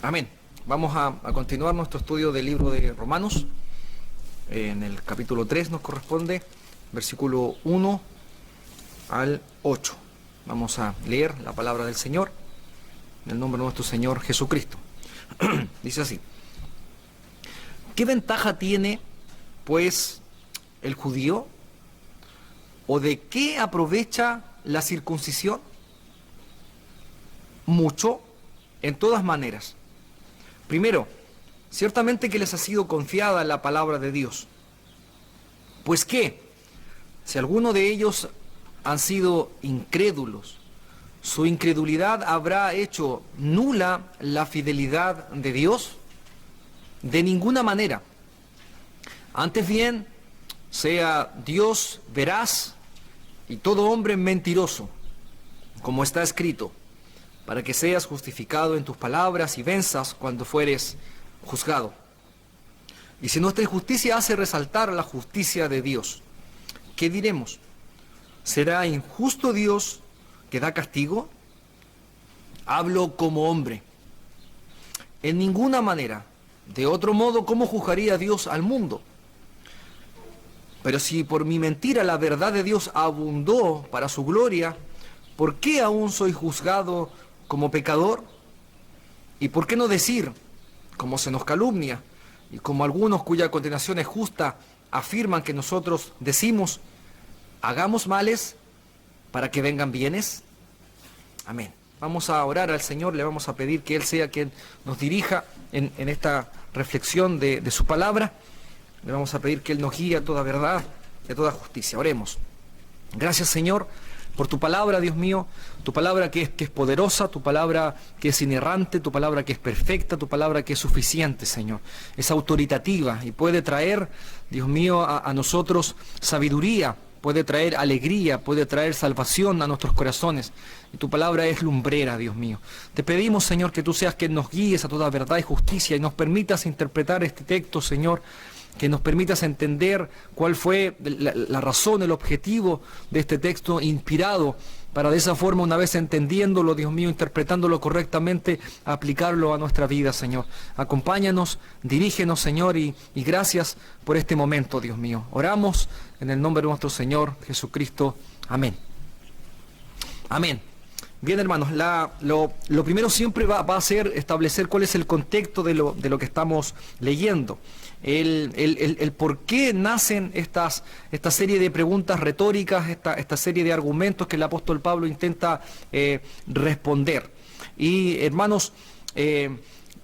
Amén. Vamos a continuar nuestro estudio del libro de Romanos. En el capítulo 3 nos corresponde, versículo 1 al 8. Vamos a leer la palabra del Señor en el nombre de nuestro Señor Jesucristo. Dice así: ¿qué ventaja tiene, pues, el judío? ¿O de qué aprovecha la circuncisión? Mucho, en todas maneras. Primero, ciertamente que les ha sido confiada la palabra de Dios. Pues qué, si alguno de ellos han sido incrédulos, ¿su incredulidad habrá hecho nula la fidelidad de Dios? De ninguna manera. Antes bien, sea Dios veraz y todo hombre mentiroso, como está escrito, para que seas justificado en tus palabras y venzas cuando fueres juzgado. Y si nuestra injusticia hace resaltar la justicia de Dios, ¿qué diremos? ¿Será injusto Dios que da castigo? Hablo como hombre. En ninguna manera. De otro modo, ¿cómo juzgaría Dios al mundo? Pero si por mi mentira la verdad de Dios abundó para su gloria, ¿por qué aún soy juzgado como pecador? ¿Y por qué no decir, como se nos calumnia, y como algunos cuya condenación es justa afirman que nosotros decimos, hagamos males para que vengan bienes? Amén. Vamos a orar al Señor, le vamos a pedir que Él sea quien nos dirija en esta reflexión de su palabra. Le vamos a pedir que Él nos guíe a toda verdad y a toda justicia. Oremos. Gracias, Señor, por tu palabra, Dios mío, tu palabra que es poderosa, tu palabra que es inerrante, tu palabra que es perfecta, tu palabra que es suficiente, Señor. Es autoritativa y puede traer, Dios mío, a nosotros sabiduría, puede traer alegría, puede traer salvación a nuestros corazones. Y tu palabra es lumbrera, Dios mío. Te pedimos, Señor, que tú seas quien nos guíes a toda verdad y justicia y nos permitas interpretar este texto, Señor, que nos permitas entender cuál fue la razón, el objetivo de este texto inspirado, para de esa forma, una vez entendiéndolo, Dios mío, interpretándolo correctamente, aplicarlo a nuestra vida, Señor. Acompáñanos, dirígenos, Señor, y gracias por este momento, Dios mío. Oramos en el nombre de nuestro Señor Jesucristo. Amén. Amén. Bien, hermanos, lo primero siempre va a ser establecer cuál es el contexto de lo que estamos leyendo. El por qué nacen esta serie de preguntas retóricas, esta serie de argumentos que el apóstol Pablo intenta responder. Y, hermanos,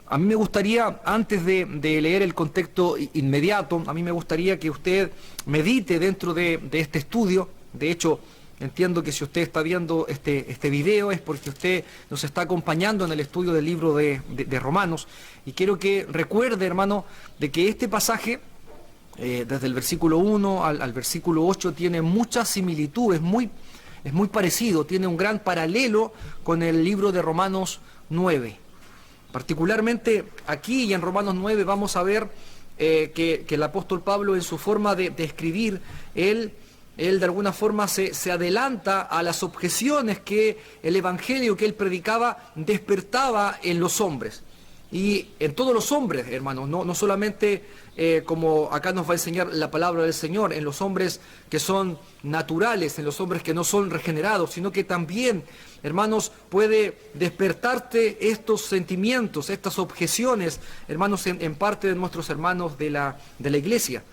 a mí me gustaría, antes de leer el contexto inmediato, a mí me gustaría que usted medite dentro de este estudio. De hecho, entiendo que si usted está viendo este video es porque usted nos está acompañando en el estudio del libro de Romanos. Y quiero que recuerde, hermano, de que este pasaje, desde el versículo 1 al versículo 8, tiene mucha similitud, es muy parecido, tiene un gran paralelo con el libro de Romanos 9. Particularmente aquí y en Romanos 9 vamos a ver que el apóstol Pablo, en su forma de escribir, él de alguna forma se adelanta a las objeciones que el evangelio que él predicaba despertaba en los hombres. Y en todos los hombres, hermanos, no solamente como acá nos va a enseñar la palabra del Señor, en los hombres que son naturales, en los hombres que no son regenerados, sino que también, hermanos, puede despertarte estos sentimientos, estas objeciones, hermanos, en parte de nuestros hermanos de la iglesia.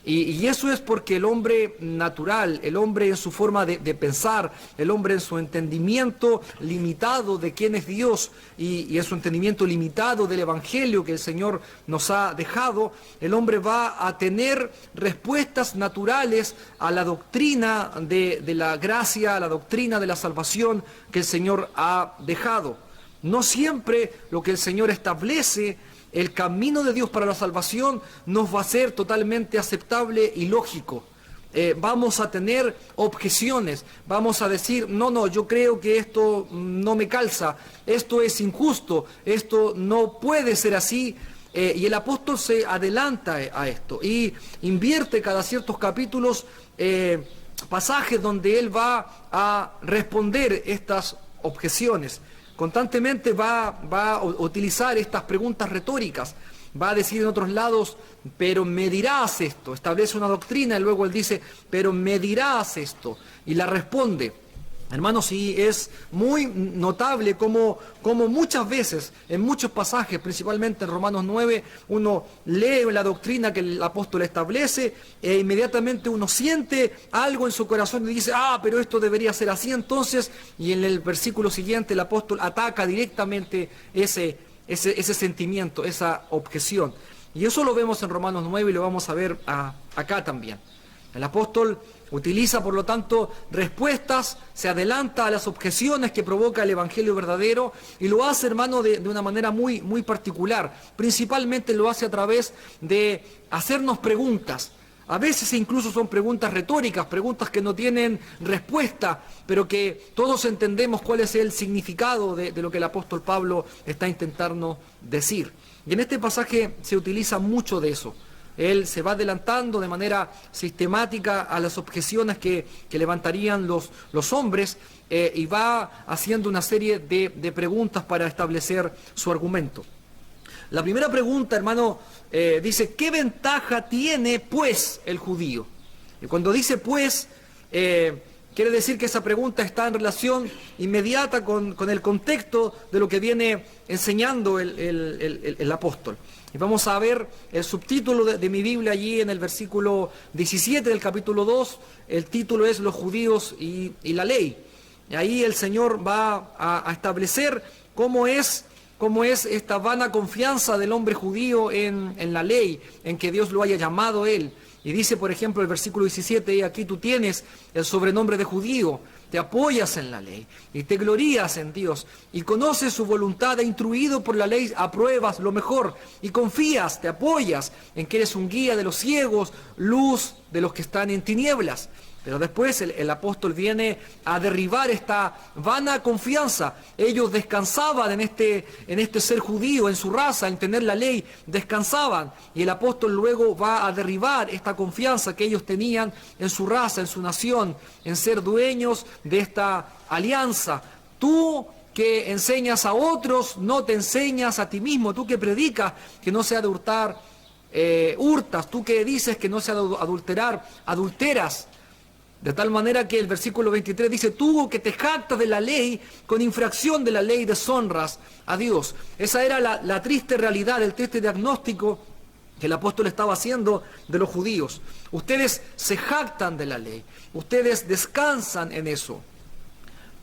Y eso es porque el hombre natural, el hombre en su forma de pensar, el hombre en su entendimiento limitado de quién es Dios y en su entendimiento limitado del Evangelio que el Señor nos ha dejado, el hombre va a tener respuestas naturales a la doctrina de la gracia, a la doctrina de la salvación que el Señor ha dejado. No siempre lo que el Señor establece, el camino de Dios para la salvación, nos va a ser totalmente aceptable y lógico. Vamos a tener objeciones, vamos a decir, no, yo creo que esto no me calza, esto es injusto, esto no puede ser así. Y el apóstol se adelanta a esto y invierte cada ciertos capítulos pasajes donde él va a responder estas objeciones. constantemente va a utilizar estas preguntas retóricas. Va a decir en otros lados, pero me dirás esto. Establece una doctrina y luego él dice, pero me dirás esto. Y la responde. Hermanos, sí, es muy notable como muchas veces, en muchos pasajes, principalmente en Romanos 9, uno lee la doctrina que el apóstol establece e inmediatamente uno siente algo en su corazón y dice, pero esto debería ser así entonces, y en el versículo siguiente el apóstol ataca directamente ese sentimiento, esa objeción. Y eso lo vemos en Romanos 9 y lo vamos a ver acá también. El apóstol utiliza, por lo tanto, respuestas, se adelanta a las objeciones que provoca el Evangelio verdadero y lo hace, hermano, de una manera muy, muy particular. Principalmente lo hace a través de hacernos preguntas. A veces incluso son preguntas retóricas, preguntas que no tienen respuesta, pero que todos entendemos cuál es el significado de lo que el apóstol Pablo está intentando decir. Y en este pasaje se utiliza mucho de eso. Él se va adelantando de manera sistemática a las objeciones que levantarían los hombres y va haciendo una serie de preguntas para establecer su argumento. La primera pregunta, hermano, dice, ¿qué ventaja tiene pues el judío? Y cuando dice pues, quiere decir que esa pregunta está en relación inmediata con el contexto de lo que viene enseñando el apóstol. Y vamos a ver el subtítulo de mi Biblia allí en el versículo 17 del capítulo 2. El título es Los judíos y la ley. Y ahí el Señor va a establecer cómo es esta vana confianza del hombre judío en la ley, en que Dios lo haya llamado él. Y dice, por ejemplo, el versículo 17, y aquí tú tienes el sobrenombre de judío, te apoyas en la ley y te glorías en Dios y conoces su voluntad e instruido por la ley apruebas lo mejor y confías, te apoyas en que eres un guía de los ciegos, luz de los que están en tinieblas. Pero después el apóstol viene a derribar esta vana confianza. Ellos descansaban en este ser judío, en su raza, en tener la ley, descansaban. Y el apóstol luego va a derribar esta confianza que ellos tenían en su raza, en su nación, en ser dueños de esta alianza. Tú que enseñas a otros, no te enseñas a ti mismo. Tú que predicas que no se ha de hurtar, hurtas. Tú que dices que no se ha de adulterar, adulteras. De tal manera que el versículo 23 dice, tú que te jactas de la ley, con infracción de la ley deshonras a Dios. Esa era la triste realidad, el triste diagnóstico que el apóstol estaba haciendo de los judíos. Ustedes se jactan de la ley, ustedes descansan en eso,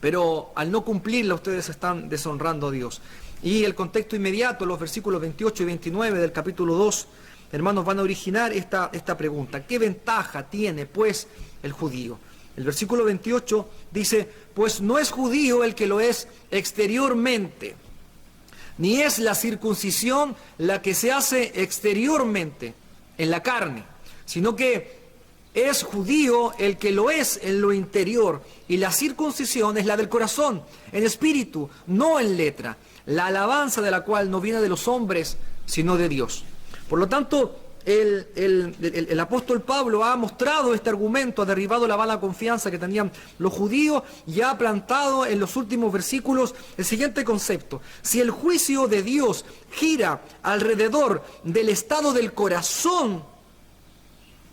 pero al no cumplirla ustedes están deshonrando a Dios. Y el contexto inmediato, los versículos 28 y 29 del capítulo 2, hermanos, van a originar esta pregunta. ¿Qué ventaja tiene, pues, el judío? El versículo 28 dice, pues no es judío el que lo es exteriormente, ni es la circuncisión la que se hace exteriormente, en la carne, sino que es judío el que lo es en lo interior, y la circuncisión es la del corazón, en espíritu, no en letra, la alabanza de la cual no viene de los hombres, sino de Dios. Por lo tanto, el apóstol Pablo ha mostrado este argumento, ha derribado la vana confianza que tenían los judíos y ha plantado en los últimos versículos el siguiente concepto. Si el juicio de Dios gira alrededor del estado del corazón,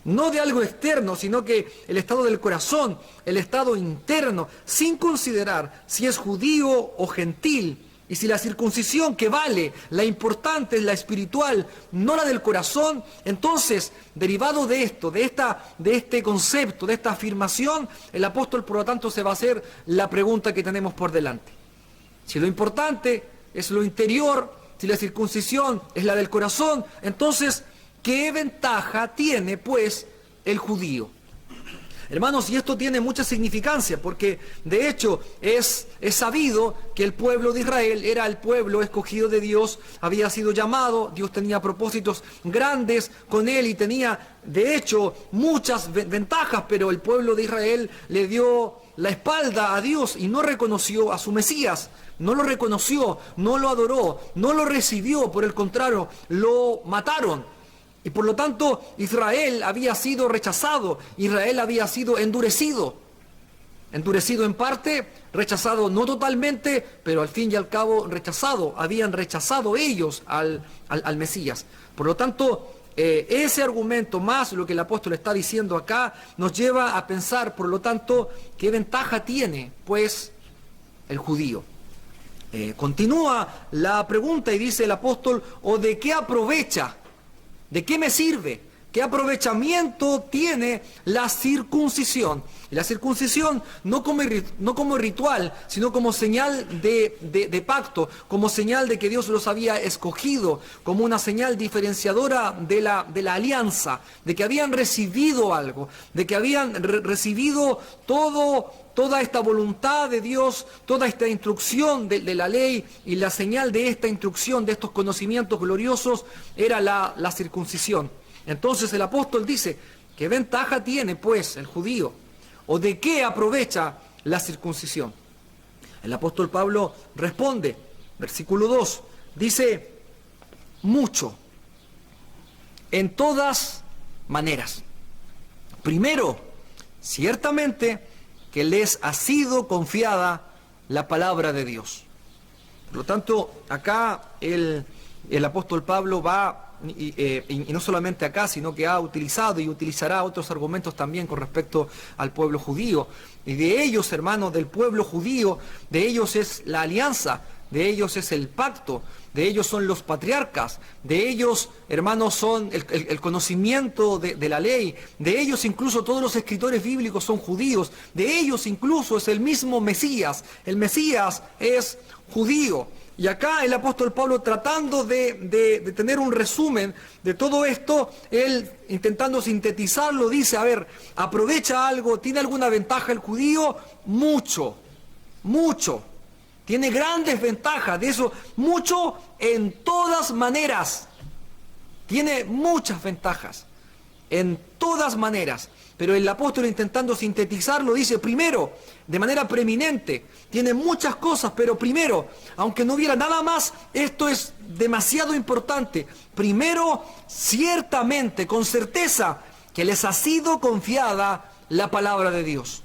no de algo externo, sino que el estado del corazón, el estado interno, sin considerar si es judío o gentil, y si la circuncisión que vale, la importante es la espiritual, no la del corazón, entonces, derivado de esto, de este concepto, de esta afirmación, el apóstol, por lo tanto, se va a hacer la pregunta que tenemos por delante. Si lo importante es lo interior, si la circuncisión es la del corazón, entonces, ¿qué ventaja tiene, pues, el judío? Hermanos, y esto tiene mucha significancia, porque de hecho es sabido que el pueblo de Israel era el pueblo escogido de Dios, había sido llamado, Dios tenía propósitos grandes con él y tenía de hecho muchas ventajas, pero el pueblo de Israel le dio la espalda a Dios y no reconoció a su Mesías, no lo reconoció, no lo adoró, no lo recibió, por el contrario, lo mataron. Y por lo tanto, Israel había sido rechazado, Israel había sido endurecido. endurecido en parte, rechazado no totalmente, pero al fin y al cabo rechazado. Habían rechazado ellos al Mesías. Por lo tanto, ese argumento más lo que el apóstol está diciendo acá nos lleva a pensar, por lo tanto, qué ventaja tiene, pues, el judío. Continúa la pregunta y dice el apóstol, ¿o de qué aprovecha? ¿De qué me sirve? ¿Qué aprovechamiento tiene la circuncisión? Y la circuncisión no como ritual, sino como señal de pacto, como señal de que Dios los había escogido, como una señal diferenciadora de la alianza, de que habían recibido algo, de que habían recibido toda esta voluntad de Dios, toda esta instrucción de la ley, y la señal de esta instrucción, de estos conocimientos gloriosos, era la circuncisión. Entonces el apóstol dice, ¿qué ventaja tiene pues el judío? ¿O de qué aprovecha la circuncisión? El apóstol Pablo responde, versículo 2, dice, mucho, en todas maneras. Primero, ciertamente que les ha sido confiada la palabra de Dios. Por lo tanto, acá el apóstol Pablo va, y no solamente acá, sino que ha utilizado y utilizará otros argumentos también con respecto al pueblo judío. Y de ellos, hermanos, del pueblo judío, de ellos es la alianza, de ellos es el pacto, de ellos son los patriarcas, de ellos, hermanos, son el conocimiento de la ley, de ellos incluso todos los escritores bíblicos son judíos, de ellos incluso es el mismo Mesías. El Mesías es judío. Y acá el apóstol Pablo, tratando de tener un resumen de todo esto, él intentando sintetizarlo, dice, a ver, ¿aprovecha algo? ¿Tiene alguna ventaja el judío? Mucho, mucho. Tiene grandes ventajas de eso, mucho en todas maneras. Tiene muchas ventajas, en todas maneras. Pero el apóstol, intentando sintetizarlo, dice, primero, de manera preeminente, tiene muchas cosas, pero primero, aunque no hubiera nada más, esto es demasiado importante. Primero, ciertamente, con certeza, que les ha sido confiada la palabra de Dios.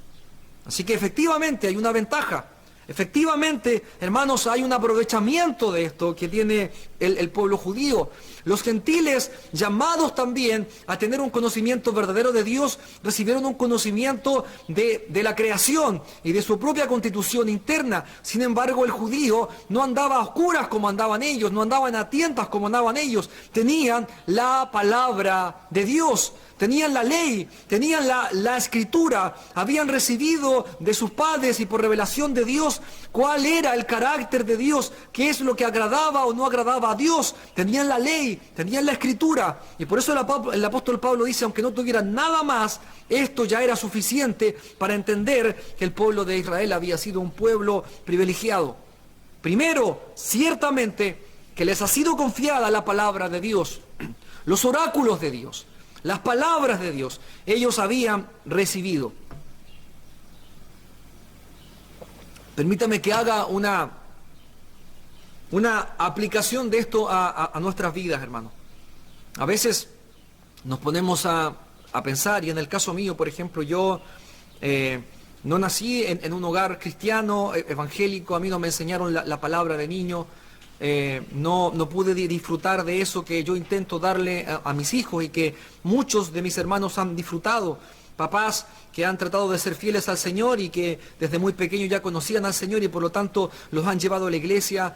Así que efectivamente hay una ventaja. Efectivamente, hermanos, hay un aprovechamiento de esto que tiene el pueblo judío. Los gentiles, llamados también a tener un conocimiento verdadero de Dios, recibieron un conocimiento de la creación y de su propia constitución interna. Sin embargo, el judío no andaba a oscuras como andaban ellos, no andaban a tientas como andaban ellos. Tenían la palabra de Dios. Tenían la ley, tenían la escritura, habían recibido de sus padres y por revelación de Dios cuál era el carácter de Dios, qué es lo que agradaba o no agradaba a Dios. Tenían la ley, tenían la escritura. Y por eso el apóstol Pablo dice, aunque no tuvieran nada más, esto ya era suficiente para entender que el pueblo de Israel había sido un pueblo privilegiado. Primero, ciertamente, que les ha sido confiada la palabra de Dios, los oráculos de Dios. Las palabras de Dios, ellos habían recibido. Permítame que haga una aplicación de esto a nuestras vidas, hermanos. A veces nos ponemos a pensar, y en el caso mío, por ejemplo, yo no nací en un hogar cristiano, evangélico, a mí no me enseñaron la palabra de niño. No pude disfrutar de eso que yo intento darle a mis hijos y que muchos de mis hermanos han disfrutado. Papás que han tratado de ser fieles al Señor y que desde muy pequeños ya conocían al Señor y por lo tanto los han llevado a la iglesia,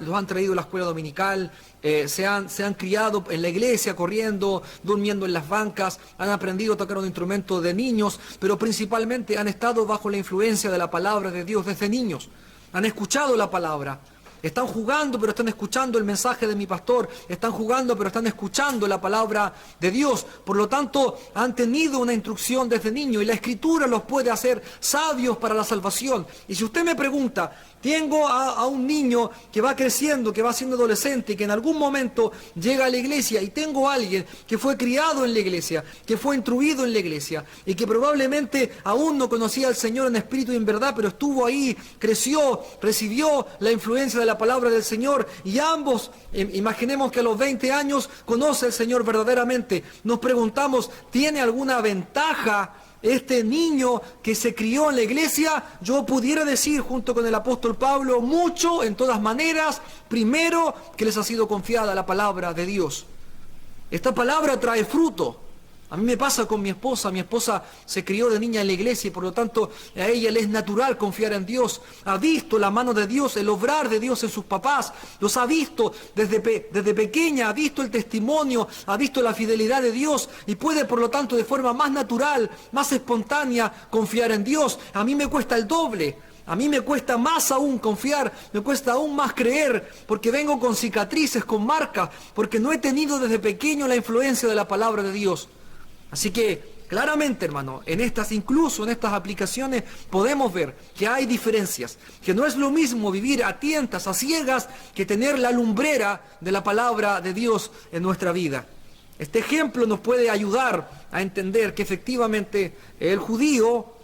los han traído a la escuela dominical, se han criado en la iglesia corriendo, durmiendo en las bancas, han aprendido a tocar un instrumento de niños, pero principalmente han estado bajo la influencia de la palabra de Dios desde niños. Han escuchado la palabra. Están jugando, pero están escuchando el mensaje de mi pastor. Están jugando, pero están escuchando la palabra de Dios. Por lo tanto, han tenido una instrucción desde niño y la Escritura los puede hacer sabios para la salvación. Y si usted me pregunta, tengo a un niño que va creciendo, que va siendo adolescente y que en algún momento llega a la iglesia, y tengo a alguien que fue criado en la iglesia, que fue instruido en la iglesia y que probablemente aún no conocía al Señor en espíritu y en verdad, pero estuvo ahí, creció, recibió la influencia de la palabra del Señor y ambos, imaginemos que a los 20 años conoce al Señor verdaderamente. Nos preguntamos, ¿tiene alguna ventaja este niño que se crió en la iglesia, yo pudiera decir junto con el apóstol Pablo, mucho, en todas maneras, primero que les ha sido confiada la palabra de Dios. Esta palabra trae fruto. A mí me pasa con mi esposa se crió de niña en la iglesia y por lo tanto a ella le es natural confiar en Dios. Ha visto la mano de Dios, el obrar de Dios en sus papás, los ha visto desde pequeña, ha visto el testimonio, ha visto la fidelidad de Dios y puede por lo tanto de forma más natural, más espontánea confiar en Dios. A mí me cuesta el doble. A mí me cuesta más aún confiar, me cuesta aún más creer, porque vengo con cicatrices, con marcas, porque no he tenido desde pequeño la influencia de la palabra de Dios. Así que, claramente, hermano, incluso en estas aplicaciones, podemos ver que hay diferencias, que no es lo mismo vivir a tientas, a ciegas, que tener la lumbrera de la palabra de Dios en nuestra vida. Este ejemplo nos puede ayudar a entender que efectivamente el judío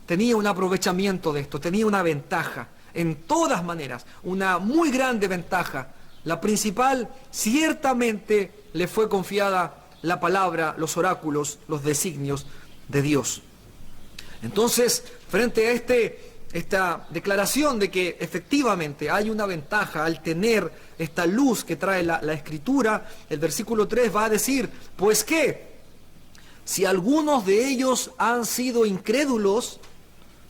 tenía un aprovechamiento de esto, tenía una ventaja, en todas maneras, una muy grande ventaja. La principal, ciertamente, le fue confiada la palabra, los oráculos, los designios de Dios. Entonces, frente a esta declaración de que efectivamente hay una ventaja al tener esta luz que trae la Escritura, el versículo 3 va a decir, pues que, si algunos de ellos han sido incrédulos,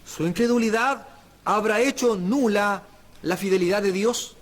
su incredulidad habrá hecho nula la fidelidad de Dios.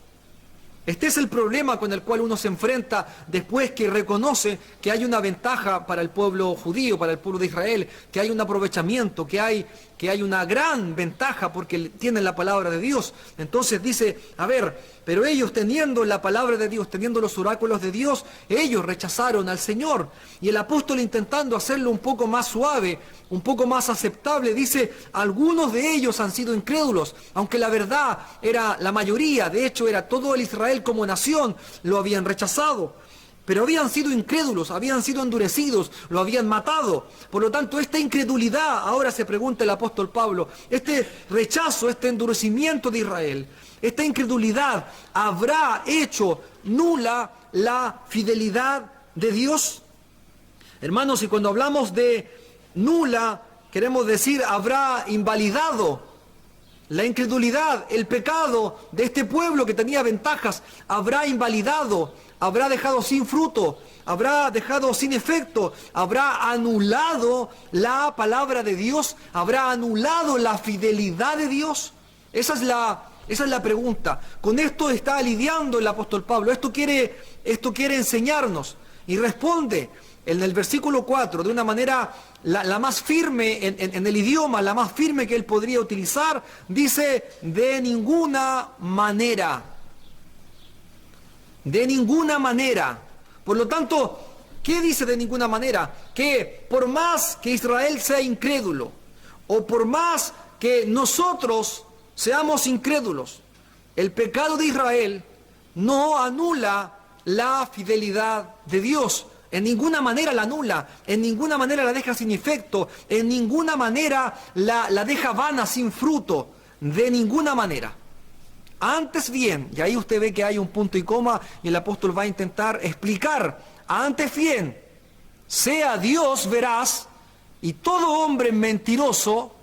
Este es el problema con el cual uno se enfrenta después que reconoce que hay una ventaja para el pueblo judío, para el pueblo de Israel, que hay un aprovechamiento, que hay una gran ventaja porque tienen la palabra de Dios. Entonces dice, a ver, pero ellos teniendo la palabra de Dios, teniendo los oráculos de Dios, ellos rechazaron al Señor. Y el apóstol, intentando hacerlo un poco más suave, un poco más aceptable, dice, algunos de ellos han sido incrédulos, aunque la verdad era la mayoría, de hecho era todo el Israel como nación, lo habían rechazado. Pero habían sido incrédulos, habían sido endurecidos, lo habían matado. Por lo tanto, esta incredulidad, ahora se pregunta el apóstol Pablo, este rechazo, este endurecimiento de Israel, esta incredulidad, ¿habrá hecho nula la fidelidad de Dios? Hermanos, y cuando hablamos de nula, queremos decir, habrá invalidado la incredulidad, el pecado de este pueblo que tenía ventajas, habrá invalidado, habrá dejado sin fruto, habrá dejado sin efecto, habrá anulado la palabra de Dios, habrá anulado la fidelidad de Dios. Esa es la pregunta. Con esto está lidiando el apóstol Pablo. Esto quiere enseñarnos. Y responde en el versículo 4 de una manera la más firme en el idioma, la más firme que él podría utilizar. Dice, de ninguna manera. De ninguna manera. Por lo tanto, ¿qué dice de ninguna manera? Que por más que Israel sea incrédulo, o por más que nosotros seamos incrédulos, el pecado de Israel no anula la fidelidad de Dios. En ninguna manera la anula, en ninguna manera la deja sin efecto, en ninguna manera la deja vana, sin fruto, de ninguna manera. Antes bien, y ahí usted ve que hay un punto y coma, y el apóstol va a intentar explicar, antes bien, sea Dios veraz, y todo hombre mentiroso,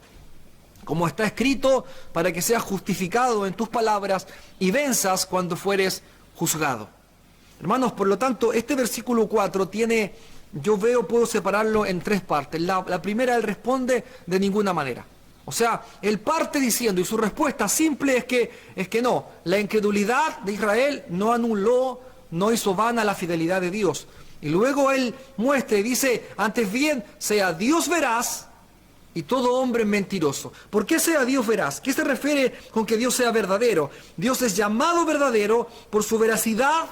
como está escrito, para que seas justificado en tus palabras, y venzas cuando fueres juzgado. Hermanos, por lo tanto, este versículo 4 tiene, puedo separarlo en tres partes. La primera, él responde de ninguna manera. O sea, él parte diciendo, y su respuesta simple es que no, la incredulidad de Israel no anuló, no hizo vana la fidelidad de Dios. Y luego él muestra y dice, antes bien, sea Dios veraz y todo hombre mentiroso. ¿Por qué sea Dios veraz? ¿Qué se refiere con que Dios sea verdadero? Dios es llamado verdadero por su veracidad,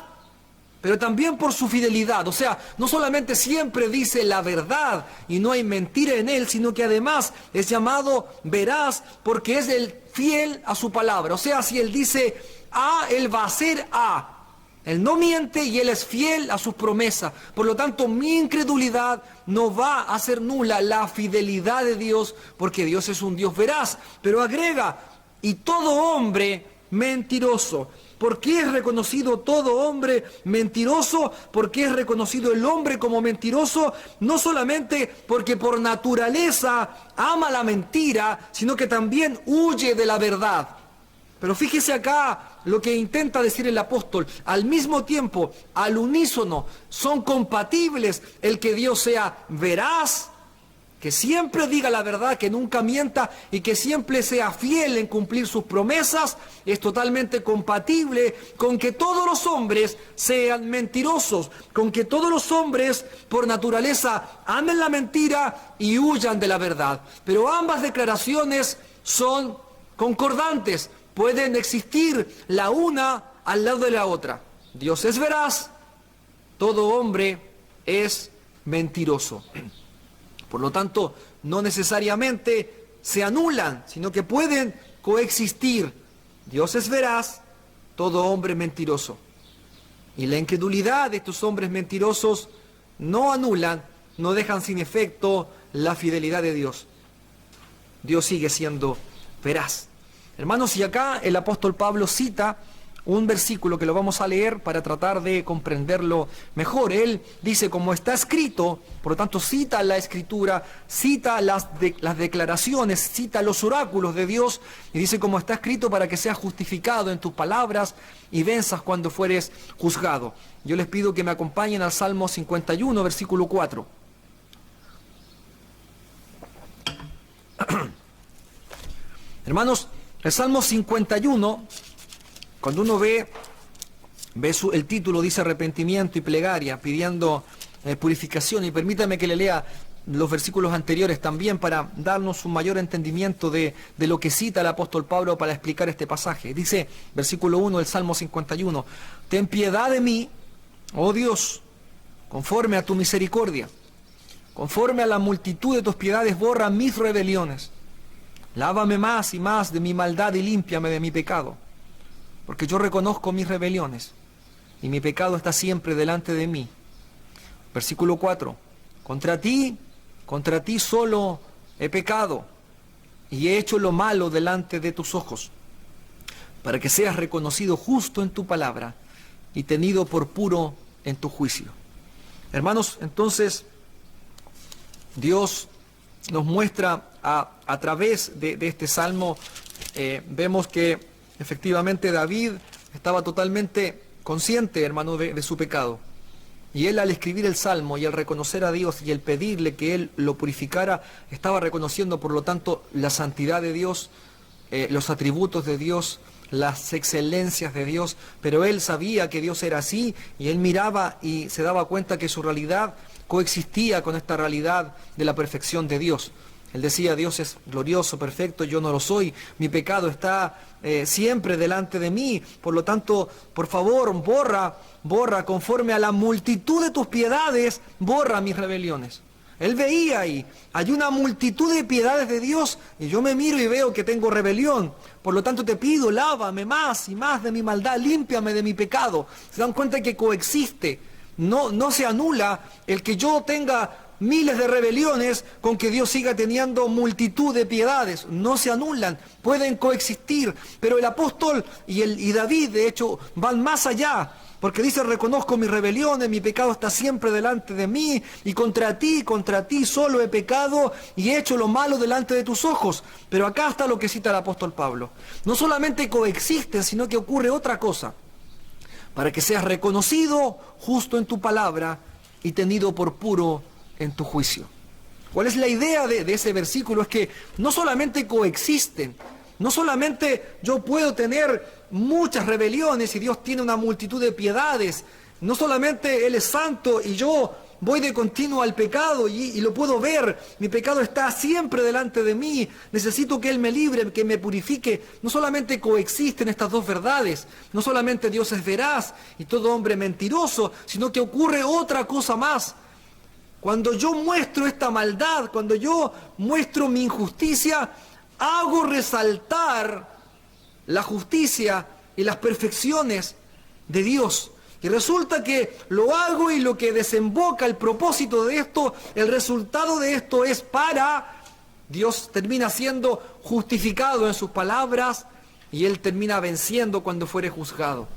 pero también por su fidelidad. O sea, no solamente siempre dice la verdad y no hay mentira en él, sino que además es llamado veraz porque es el fiel a su palabra. O sea, si él dice A, él va a hacer A. Él no miente y él es fiel a sus promesas. Por lo tanto, mi incredulidad no va a hacer nula la fidelidad de Dios, porque Dios es un Dios veraz. Pero agrega, y todo hombre mentiroso. ¿Por qué es reconocido todo hombre mentiroso? ¿Por qué es reconocido el hombre como mentiroso? No solamente porque por naturaleza ama la mentira, sino que también huye de la verdad. Pero fíjese acá lo que intenta decir el apóstol. Al mismo tiempo, al unísono, son compatibles el que Dios sea veraz, que siempre diga la verdad, que nunca mienta y que siempre sea fiel en cumplir sus promesas. Es totalmente compatible con que todos los hombres sean mentirosos, con que todos los hombres por naturaleza amen la mentira y huyan de la verdad. Pero ambas declaraciones son concordantes, pueden existir la una al lado de la otra. Dios es veraz, todo hombre es mentiroso. Por lo tanto, no necesariamente se anulan, sino que pueden coexistir. Dios es veraz, todo hombre mentiroso. Y la incredulidad de estos hombres mentirosos no anulan, no dejan sin efecto la fidelidad de Dios. Dios sigue siendo veraz. Hermanos, y acá el apóstol Pablo cita un versículo que lo vamos a leer para tratar de comprenderlo mejor. Él dice, como está escrito, por lo tanto cita la escritura, cita las declaraciones, cita los oráculos de Dios, y dice, como está escrito, para que seas justificado en tus palabras y venzas cuando fueres juzgado. Yo les pido que me acompañen al Salmo 51, versículo 4. Hermanos, el Salmo 51... Cuando uno ve el título, dice arrepentimiento y plegaria, pidiendo purificación, y permítame que le lea los versículos anteriores también para darnos un mayor entendimiento de lo que cita el apóstol Pablo para explicar este pasaje. Dice, versículo 1 del Salmo 51, ten piedad de mí, oh Dios, conforme a tu misericordia, conforme a la multitud de tus piedades, borra mis rebeliones. Lávame más y más de mi maldad y límpiame de mi pecado. Porque yo reconozco mis rebeliones y mi pecado está siempre delante de mí. Versículo 4. Contra ti solo he pecado y he hecho lo malo delante de tus ojos, para que seas reconocido justo en tu palabra y tenido por puro en tu juicio. Hermanos, entonces Dios nos muestra a través de este salmo, vemos que efectivamente David estaba totalmente consciente, hermano, de su pecado. Y él, al escribir el salmo y al reconocer a Dios y el pedirle que él lo purificara, estaba reconociendo por lo tanto la santidad de Dios, los atributos de Dios, las excelencias de Dios, pero él sabía que Dios era así y él miraba y se daba cuenta que su realidad coexistía con esta realidad de la perfección de Dios. Él decía, Dios es glorioso, perfecto, yo no lo soy, mi pecado está siempre delante de mí, por lo tanto, por favor, borra conforme a la multitud de tus piedades, borra mis rebeliones. Él veía ahí, hay una multitud de piedades de Dios, y yo me miro y veo que tengo rebelión, por lo tanto te pido, lávame más y más de mi maldad, límpiame de mi pecado. Se dan cuenta que coexiste, no se anula el que yo tenga miles de rebeliones con que Dios siga teniendo multitud de piedades. No se anulan, pueden coexistir. Pero el apóstol y David, de hecho, van más allá. Porque dice, reconozco mis rebeliones, mi pecado está siempre delante de mí, y contra ti solo he pecado y he hecho lo malo delante de tus ojos. Pero acá está lo que cita el apóstol Pablo. No solamente coexisten, sino que ocurre otra cosa. Para que seas reconocido justo en tu palabra y tenido por puro en tu juicio. ¿Cuál es la idea de ese versículo? Es que no solamente coexisten, no solamente yo puedo tener muchas rebeliones y Dios tiene una multitud de piedades, no solamente Él es santo y yo voy de continuo al pecado y lo puedo ver, mi pecado está siempre delante de mí, necesito que Él me libre, que me purifique. No solamente coexisten estas dos verdades, no solamente Dios es veraz y todo hombre mentiroso, sino que ocurre otra cosa más. Cuando yo muestro esta maldad, cuando yo muestro mi injusticia, hago resaltar la justicia y las perfecciones de Dios. Y resulta que lo hago y lo que desemboca el propósito de esto, el resultado de esto es para Dios termina siendo justificado en sus palabras y Él termina venciendo cuando fuere juzgado.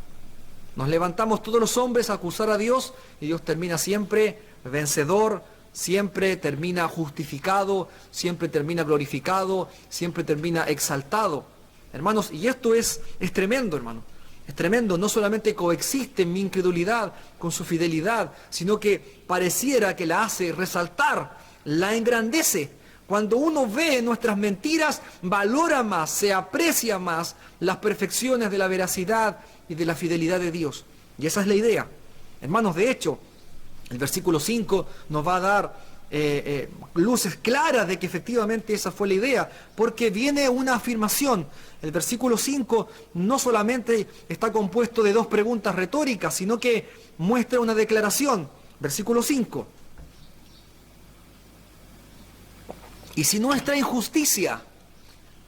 Nos levantamos todos los hombres a acusar a Dios y Dios termina siempre vencedor, siempre termina justificado, siempre termina glorificado, siempre termina exaltado. Hermanos, y esto es tremendo, hermano. Es tremendo, no solamente coexiste mi incredulidad con su fidelidad, sino que pareciera que la hace resaltar, la engrandece. Cuando uno ve nuestras mentiras, valora más, se aprecia más las perfecciones de la veracidad y de la fidelidad de Dios. Y esa es la idea. Hermanos, de hecho, el versículo 5 nos va a dar luces claras de que efectivamente esa fue la idea, porque viene una afirmación. El versículo 5 no solamente está compuesto de dos preguntas retóricas, sino que muestra una declaración. Versículo 5. Y si nuestra injusticia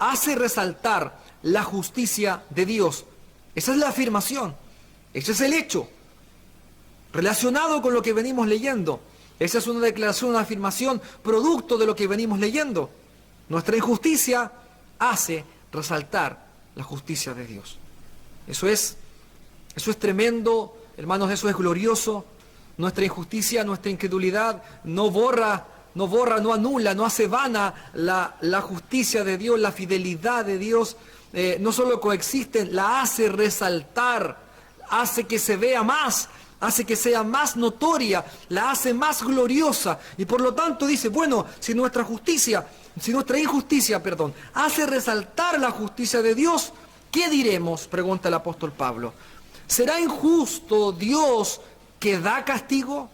hace resaltar la justicia de Dios, esa es la afirmación, ese es el hecho, relacionado con lo que venimos leyendo. Esa es una declaración, una afirmación, producto de lo que venimos leyendo. Nuestra injusticia hace resaltar la justicia de Dios. Eso es tremendo, hermanos, eso es glorioso. Nuestra injusticia, nuestra incredulidad no borra, no anula, no hace vana la justicia de Dios, la fidelidad de Dios. No solo coexisten, la hace resaltar, hace que se vea más, hace que sea más notoria, la hace más gloriosa. Y por lo tanto dice, bueno, si nuestra injusticia, hace resaltar la justicia de Dios, ¿qué diremos?, pregunta el apóstol Pablo. ¿Será injusto Dios que da castigo?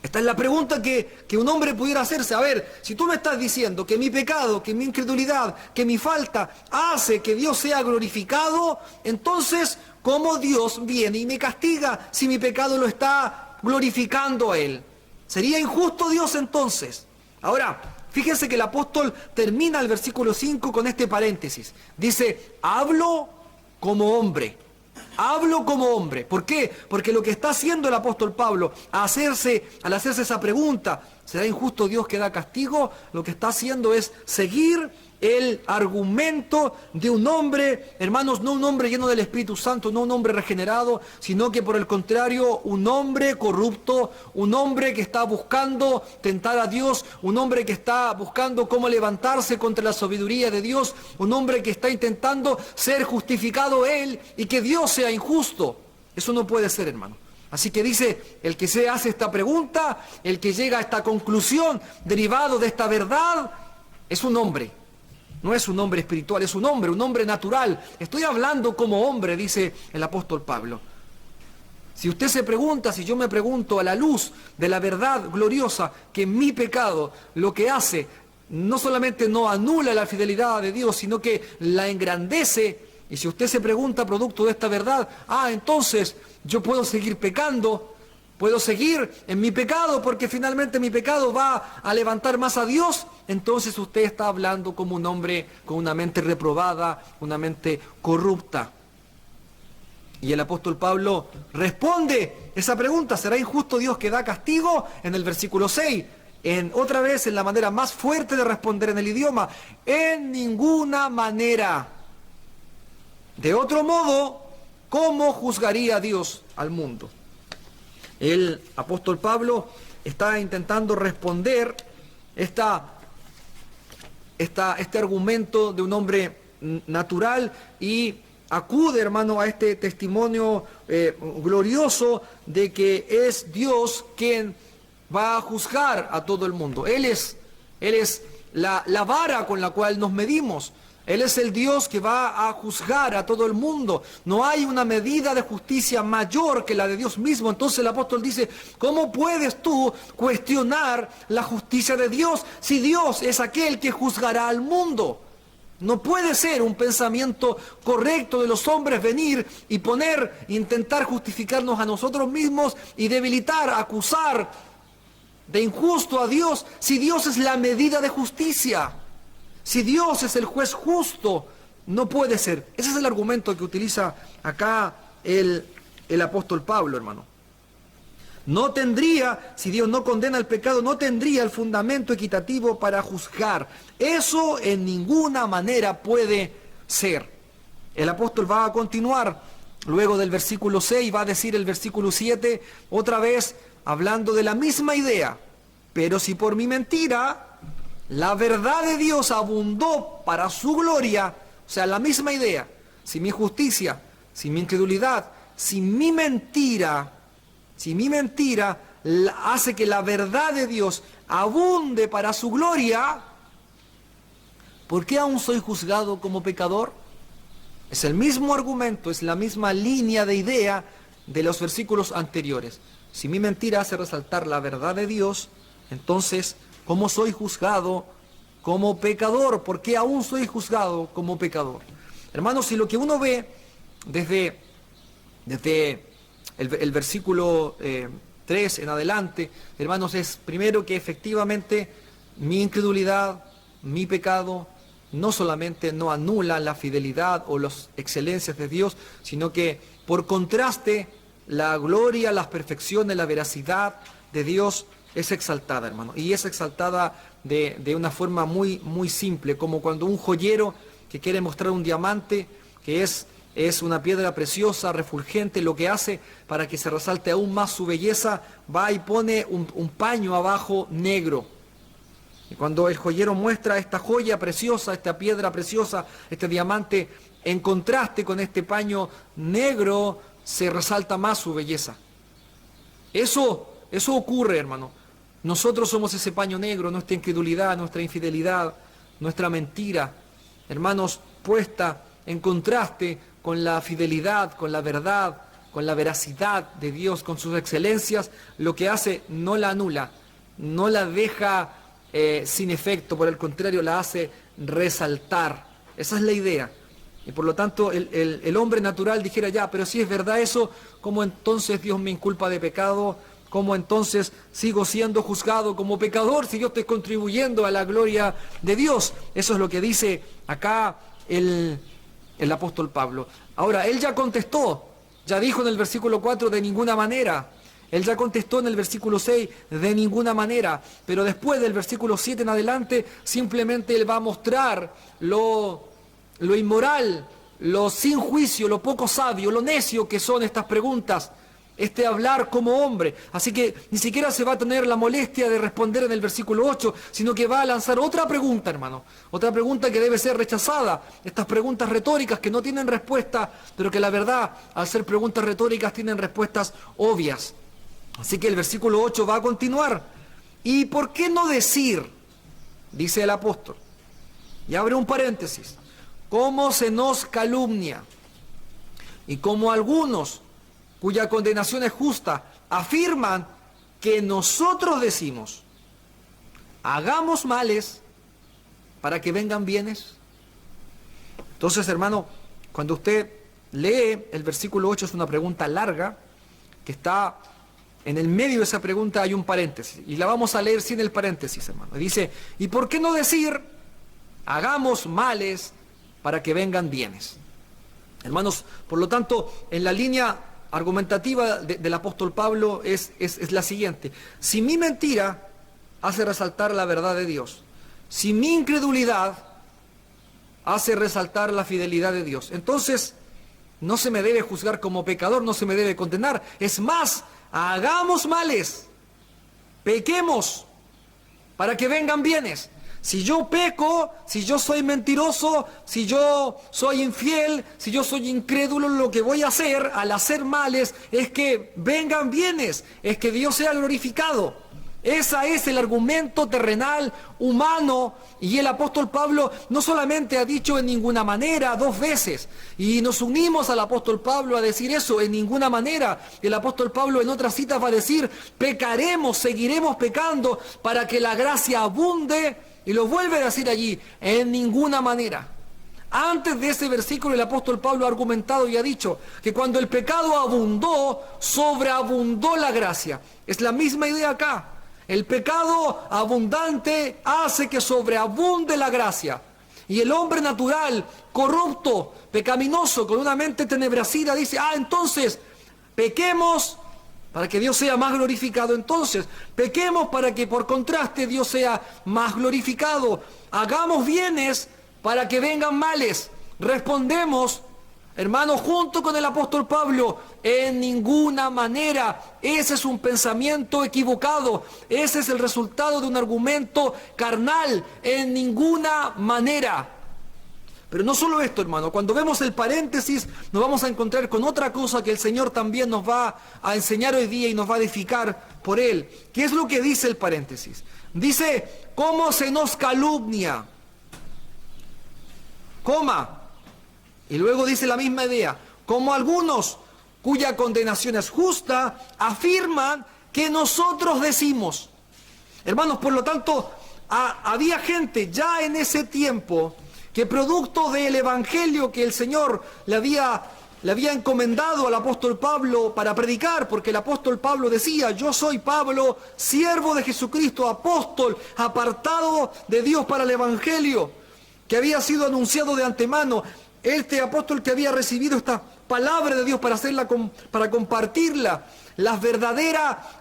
Esta es la pregunta que un hombre pudiera hacerse. A ver, si tú me estás diciendo que mi pecado, que mi incredulidad, que mi falta hace que Dios sea glorificado, entonces, ¿cómo Dios viene y me castiga si mi pecado lo está glorificando a Él? ¿Sería injusto Dios entonces? Ahora, fíjense que el apóstol termina el versículo 5 con este paréntesis. Dice, hablo como hombre. Hablo como hombre. ¿Por qué? Porque lo que está haciendo el apóstol Pablo al hacerse esa pregunta, ¿será injusto Dios que da castigo?, lo que está haciendo es seguir el argumento de un hombre, hermanos, no un hombre lleno del Espíritu Santo, no un hombre regenerado, sino que por el contrario, un hombre corrupto, un hombre que está buscando tentar a Dios, un hombre que está buscando cómo levantarse contra la sabiduría de Dios, un hombre que está intentando ser justificado él y que Dios sea injusto. Eso no puede ser, hermano. Así que dice, el que se hace esta pregunta, el que llega a esta conclusión derivado de esta verdad, es un hombre. No es un hombre espiritual, es un hombre natural. Estoy hablando como hombre, dice el apóstol Pablo. Si usted se pregunta, si yo me pregunto a la luz de la verdad gloriosa, que mi pecado lo que hace, no solamente no anula la fidelidad de Dios, sino que la engrandece. Y si usted se pregunta producto de esta verdad, entonces yo puedo seguir pecando, puedo seguir en mi pecado porque finalmente mi pecado va a levantar más a Dios. Entonces usted está hablando como un hombre con una mente reprobada, una mente corrupta. Y el apóstol Pablo responde esa pregunta, ¿será injusto Dios que da castigo?, en el versículo 6. Otra vez en la manera más fuerte de responder en el idioma, en ninguna manera. De otro modo, ¿cómo juzgaría Dios al mundo? El apóstol Pablo está intentando responder este argumento de un hombre natural y acude, hermano, a este testimonio glorioso de que es Dios quien va a juzgar a todo el mundo. Él es la vara con la cual nos medimos. Él es el Dios que va a juzgar a todo el mundo. No hay una medida de justicia mayor que la de Dios mismo. Entonces el apóstol dice, ¿cómo puedes tú cuestionar la justicia de Dios si Dios es aquel que juzgará al mundo? No puede ser un pensamiento correcto de los hombres venir y intentar justificarnos a nosotros mismos y debilitar, acusar de injusto a Dios si Dios es la medida de justicia. Si Dios es el juez justo, no puede ser. Ese es el argumento que utiliza acá el apóstol Pablo, hermano. No tendría, si Dios no condena el pecado, no tendría el fundamento equitativo para juzgar. Eso en ninguna manera puede ser. El apóstol va a continuar, luego del versículo 6, va a decir el versículo 7, otra vez hablando de la misma idea. Pero si por mi mentira la verdad de Dios abundó para su gloria, o sea, la misma idea, si mi justicia, si mi incredulidad, si mi mentira hace que la verdad de Dios abunde para su gloria, ¿por qué aún soy juzgado como pecador? Es el mismo argumento, es la misma línea de idea de los versículos anteriores. Si mi mentira hace resaltar la verdad de Dios, entonces, ¿cómo soy juzgado como pecador? ¿Por qué aún soy juzgado como pecador? Hermanos, si lo que uno ve desde el versículo 3 en adelante, hermanos, es primero que efectivamente mi incredulidad, mi pecado, no solamente no anula la fidelidad o las excelencias de Dios, sino que por contraste la gloria, las perfecciones, la veracidad de Dios es exaltada, hermano. Y es exaltada de una forma muy, muy simple, como cuando un joyero que quiere mostrar un diamante, que es una piedra preciosa, refulgente, lo que hace para que se resalte aún más su belleza, va y pone un paño abajo negro. Y cuando el joyero muestra esta joya preciosa, esta piedra preciosa, este diamante, en contraste con este paño negro, se resalta más su belleza. Eso ocurre, hermano. Nosotros somos ese paño negro, nuestra incredulidad, nuestra infidelidad, nuestra mentira, hermanos, puesta en contraste con la fidelidad, con la verdad, con la veracidad de Dios, con sus excelencias, lo que hace no la anula, no la deja sin efecto, por el contrario, la hace resaltar. Esa es la idea. Y por lo tanto, el hombre natural dijera, ya, pero si es verdad eso, ¿cómo entonces Dios me inculpa de pecado? ¿Cómo entonces sigo siendo juzgado como pecador si yo estoy contribuyendo a la gloria de Dios? Eso es lo que dice acá el apóstol Pablo. Ahora, él ya contestó, ya dijo en el versículo 4, de ninguna manera. Él ya contestó en el versículo 6, de ninguna manera. Pero después del versículo 7 en adelante, simplemente él va a mostrar lo inmoral, lo sin juicio, lo poco sabio, lo necio que son estas preguntas, este hablar como hombre. Así que ni siquiera se va a tener la molestia de responder en el versículo 8, sino que va a lanzar otra pregunta, hermano. Otra pregunta que debe ser rechazada. Estas preguntas retóricas que no tienen respuesta, pero que la verdad, al ser preguntas retóricas, tienen respuestas obvias. Así que el versículo 8 va a continuar. ¿Y por qué no decir? Dice el apóstol. Y abre un paréntesis. ¿Cómo se nos calumnia? Y como algunos, cuya condenación es justa, afirman que nosotros decimos, hagamos males para que vengan bienes. Entonces, hermano, cuando usted lee el versículo 8, es una pregunta larga, que está en el medio de esa pregunta hay un paréntesis, y la vamos a leer sin el paréntesis, hermano. Dice, ¿y por qué no decir, hagamos males para que vengan bienes? Hermanos, por lo tanto, en la línea argumentativa del apóstol Pablo es la siguiente. Si mi mentira hace resaltar la verdad de Dios, si mi incredulidad hace resaltar la fidelidad de Dios, entonces no se me debe juzgar como pecador, no se me debe condenar. Es más, hagamos males, pequemos para que vengan bienes. Si yo peco, si yo soy mentiroso, si yo soy infiel, si yo soy incrédulo, lo que voy a hacer al hacer males es que vengan bienes, es que Dios sea glorificado. Ese es el argumento terrenal, humano, y el apóstol Pablo no solamente ha dicho en ninguna manera 2 veces, y nos unimos al apóstol Pablo a decir eso, en ninguna manera. El apóstol Pablo en otras citas va a decir, pecaremos, seguiremos pecando para que la gracia abunde, y lo vuelve a decir allí, en ninguna manera. Antes de ese versículo el apóstol Pablo ha argumentado y ha dicho que cuando el pecado abundó, sobreabundó la gracia. Es la misma idea acá. El pecado abundante hace que sobreabunde la gracia. Y el hombre natural, corrupto, pecaminoso, con una mente tenebrecida, dice, entonces, pequemos para que Dios sea más glorificado. Entonces, pequemos para que por contraste Dios sea más glorificado. Hagamos bienes para que vengan males. Respondemos Hermano, junto con el apóstol Pablo, en ninguna manera. Ese es un pensamiento equivocado. Ese es el resultado de un argumento carnal. En ninguna manera. Pero no solo esto, hermano. Cuando vemos el paréntesis, nos vamos a encontrar con otra cosa que el Señor también nos va a enseñar hoy día y nos va a edificar por él. ¿Qué es lo que dice el paréntesis? Dice, ¿cómo se nos calumnia? Coma. Y luego dice la misma idea, como algunos cuya condenación es justa, afirman que nosotros decimos. Hermanos, por lo tanto, había gente ya en ese tiempo que producto del evangelio que el Señor le había encomendado al apóstol Pablo para predicar, porque el apóstol Pablo decía, yo soy Pablo, siervo de Jesucristo, apóstol, apartado de Dios para el evangelio, que había sido anunciado de antemano. Este apóstol que había recibido esta palabra de Dios para compartirla, la verdadera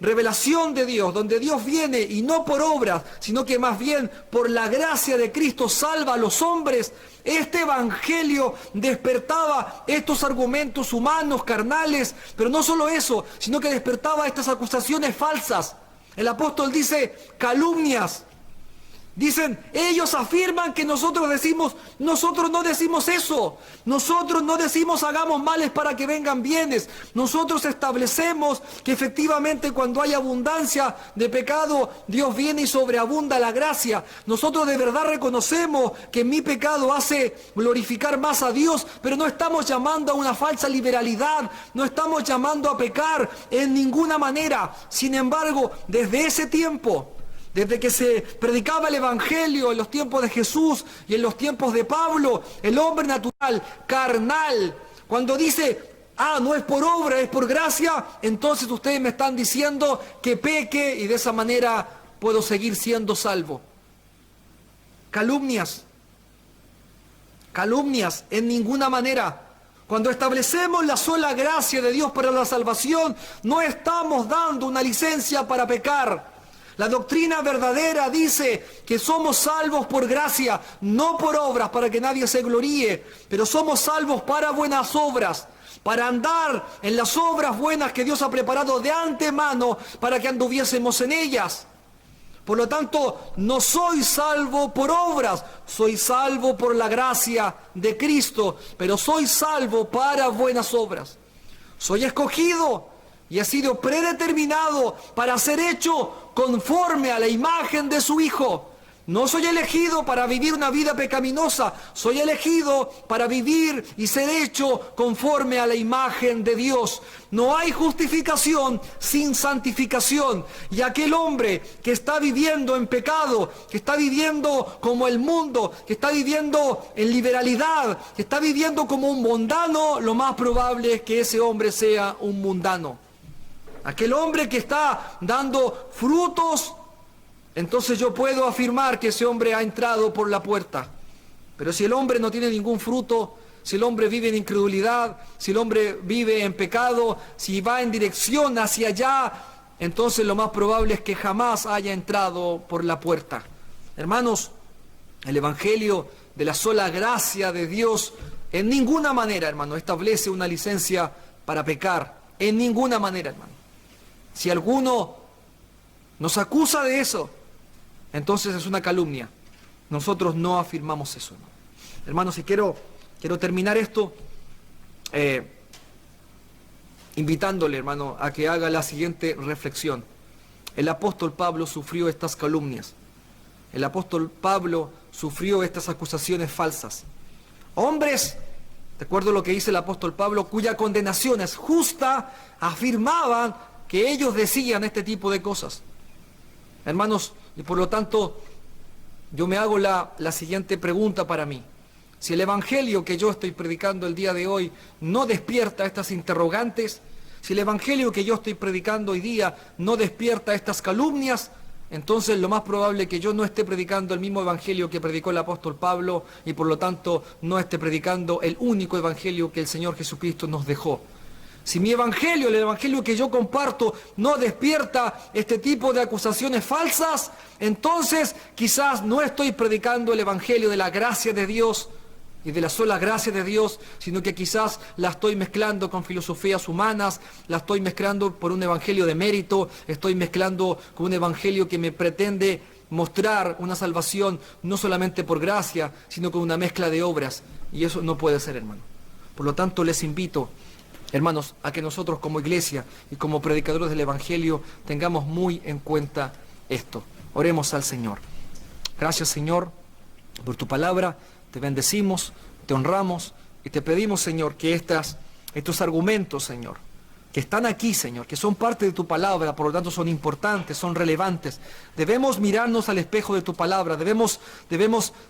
revelación de Dios, donde Dios viene y no por obras, sino que más bien por la gracia de Cristo salva a los hombres. Este evangelio despertaba estos argumentos humanos, carnales, pero no solo eso, sino que despertaba estas acusaciones falsas. El apóstol dice calumnias. Dicen, ellos afirman que nosotros no decimos eso. Nosotros no decimos hagamos males para que vengan bienes. Nosotros establecemos que efectivamente cuando hay abundancia de pecado, Dios viene y sobreabunda la gracia. Nosotros de verdad reconocemos que mi pecado hace glorificar más a Dios, pero no estamos llamando a una falsa liberalidad, no estamos llamando a pecar en ninguna manera. Sin embargo, desde ese tiempo, desde que se predicaba el evangelio en los tiempos de Jesús y en los tiempos de Pablo, el hombre natural, carnal, cuando dice, no es por obra, es por gracia, entonces ustedes me están diciendo que peque y de esa manera puedo seguir siendo salvo. Calumnias en ninguna manera. Cuando establecemos la sola gracia de Dios para la salvación, no estamos dando una licencia para pecar. La doctrina verdadera dice que somos salvos por gracia, no por obras para que nadie se gloríe, pero somos salvos para buenas obras, para andar en las obras buenas que Dios ha preparado de antemano para que anduviésemos en ellas. Por lo tanto, no soy salvo por obras, soy salvo por la gracia de Cristo, pero soy salvo para buenas obras. Soy escogido y he sido predeterminado para ser hecho conforme a la imagen de su Hijo. No soy elegido para vivir una vida pecaminosa, soy elegido para vivir y ser hecho conforme a la imagen de Dios. No hay justificación sin santificación. Y aquel hombre que está viviendo en pecado, que está viviendo como el mundo, que está viviendo en liberalidad, que está viviendo como un mundano, lo más probable es que ese hombre sea un mundano. Aquel hombre que está dando frutos, entonces yo puedo afirmar que ese hombre ha entrado por la puerta. Pero si el hombre no tiene ningún fruto, si el hombre vive en incredulidad, si el hombre vive en pecado, si va en dirección hacia allá, entonces lo más probable es que jamás haya entrado por la puerta. Hermanos, el evangelio de la sola gracia de Dios en ninguna manera, hermano, establece una licencia para pecar. En ninguna manera, hermano. Si alguno nos acusa de eso, entonces es una calumnia. Nosotros no afirmamos eso, hermano. Hermanos, y quiero terminar esto invitándole, hermano, a que haga la siguiente reflexión. El apóstol Pablo sufrió estas calumnias. El apóstol Pablo sufrió estas acusaciones falsas. Hombres, de acuerdo a lo que dice el apóstol Pablo, cuya condenación es justa, afirmaban que ellos decían este tipo de cosas. Hermanos, y por lo tanto, yo me hago la siguiente pregunta para mí. Si el evangelio que yo estoy predicando el día de hoy no despierta estas interrogantes, si el evangelio que yo estoy predicando hoy día no despierta estas calumnias, entonces lo más probable es que yo no esté predicando el mismo evangelio que predicó el apóstol Pablo y por lo tanto no esté predicando el único evangelio que el Señor Jesucristo nos dejó. Si mi evangelio, el evangelio que yo comparto, no despierta este tipo de acusaciones falsas, entonces quizás no estoy predicando el evangelio de la gracia de Dios, y de la sola gracia de Dios, sino que quizás la estoy mezclando con filosofías humanas, la estoy mezclando por un evangelio de mérito, estoy mezclando con un evangelio que me pretende mostrar una salvación no solamente por gracia, sino con una mezcla de obras, y eso no puede ser, hermano. Por lo tanto, les invito, hermanos, a que nosotros como iglesia y como predicadores del evangelio tengamos muy en cuenta esto. Oremos al Señor. Gracias, Señor, por tu palabra. Te bendecimos, te honramos y te pedimos, Señor, que estos argumentos, Señor, que están aquí, Señor, que son parte de tu palabra, por lo tanto son importantes, son relevantes. Debemos mirarnos al espejo de tu palabra, debemos,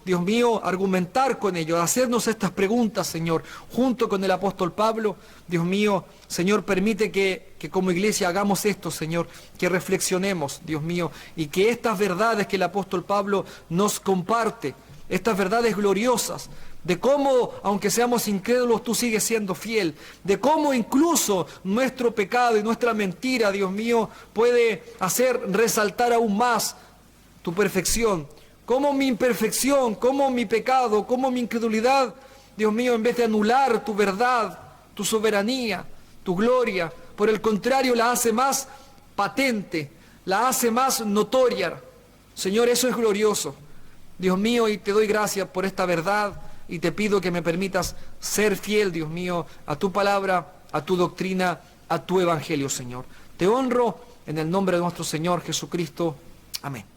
Dios mío, argumentar con ello, hacernos estas preguntas, Señor, junto con el apóstol Pablo. Dios mío, Señor, permite que como iglesia hagamos esto, Señor, que reflexionemos, Dios mío, y que estas verdades que el apóstol Pablo nos comparte, estas verdades gloriosas, de cómo, aunque seamos incrédulos, tú sigues siendo fiel, de cómo incluso nuestro pecado y nuestra mentira, Dios mío, puede hacer resaltar aún más tu perfección, cómo mi imperfección, cómo mi pecado, cómo mi incredulidad, Dios mío, en vez de anular tu verdad, tu soberanía, tu gloria, por el contrario, la hace más patente, la hace más notoria. Señor, eso es glorioso. Dios mío, y te doy gracias por esta verdad y te pido que me permitas ser fiel, Dios mío, a tu palabra, a tu doctrina, a tu evangelio, Señor. Te honro en el nombre de nuestro Señor Jesucristo. Amén.